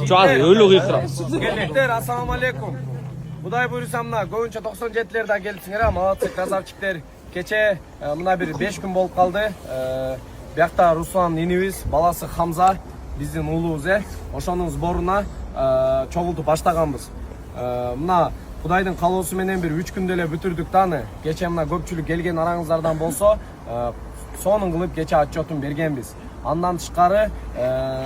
Çoğaz öyle kıyıkıram. Gelecekler, assalamu alaikum. Buday buyursam mına koyunca 97'lerde gelipsingер ha, молодцы, красавчиктер. Кече мына bir 5 gün болуп калды. Биякта Руслан инибиз, баласы Хамза, биздин уулубуз ошонун сборуна чогултуп баштаганбыз. Мына Кудайдын каалоосу менен bir 3 күндө эле бүтүрдүк даны. Кече мына көпчүлүк келген араңыздардан болсо, сонун кылып кече отчетун бергенбиз. Андан тышкары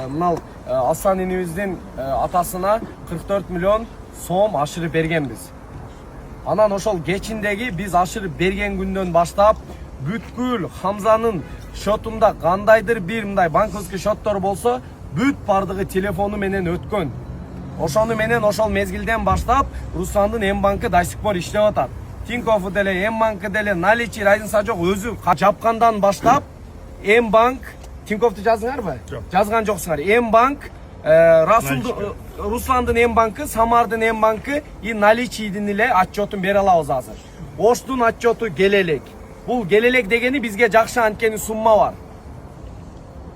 мына Асан инибиздин атасына 44 миллион сом ашырып бергенбиз. Анан ошол кечиндеги биз ашырып берген күндөн баштап бүткүл Хамзанын шотунда кандайдыр бир мындай банковский шоттор болсо, бүт бардыгы телефону менен өткөн. Ошону менен ошол мезгилден баштап Русландын М-банкы до сих пор иштеп атат. Тинькофф деле, М-банкы деле, наличие разница жок, өзү жапкандан баштап М-банк, Тинькоффту жаздыңарбы? Жазган жоксуңар. М-банк, Русландын М-банкы, Самардын М-банкы и наличийдин эле отчетун бере алабыз азыр. Оштун отчету келелек. Бул келелек дегени бизге жакшы анткени сумма бар.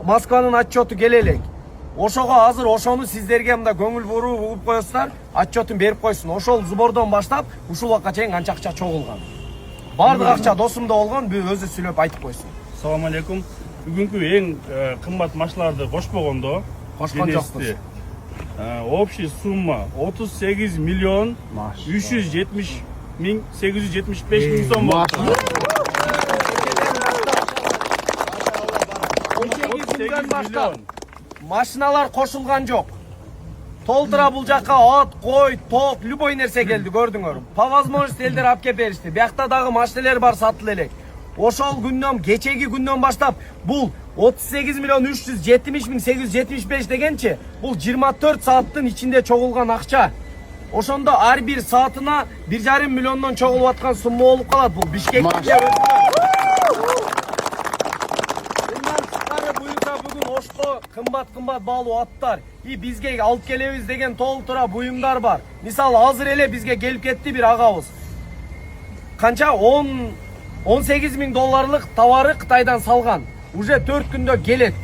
Москванын отчету келелек. Ошого азыр ошону сиздерге мында көңүл буруп угуп коесуздар, отчетун берип койсун. Ошол сбордон баштап ушул убакка чейин канча акча чогулган. Бардык акча досумда болгон, өзү сүйлөп айтып койсун. Assalamu alaikum. Бүгүнкү эң кымбат машиналарды кошпогондо, кошкон жокпуз. Общий сумма 38 миллион 370 миң 875 миң сом болду. Машиналар кошулган жок. Толтура бул жака от, кой, ток, любой нерсе келди, көрдүңөр. По возможности элдер алып кеп беришти. Биякта дагы машиналар бар, сатылы элек. Ошол күндөн, кечеги күндөн баштап бул 38 миллион 370 миң 875 дегенчи, бул 24 сааттын ичинде чогулган акча. Ошондо ар бир саатына 1,5 миллиондон чогулуп аткан сумма болуп калат. Бул Бишкекте бүгүн Ошко кымбат баалуу аттар и бизге алып келебиз деген толтура буюмдар бар. Мисалы азыр эле бизге келип кетти бир агабыз. Канча 18 миң долларлык товары Кытайдан салган. Уже 4 күндө келет.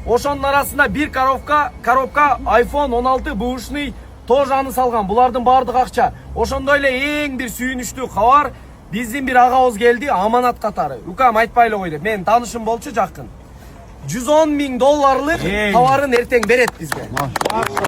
Ошонун арасында bir коробка iPhone 16 бушный тоже аны салган. Булардын бардык акча. Ошондой эле эң бир сүйүнүчтүү кабар, биздин бир агабыз келди аманат катары. Укам айтпай эле койду. Мен таанышым болчу жакын. 110 миң долларлык товарын эртең берет бизге.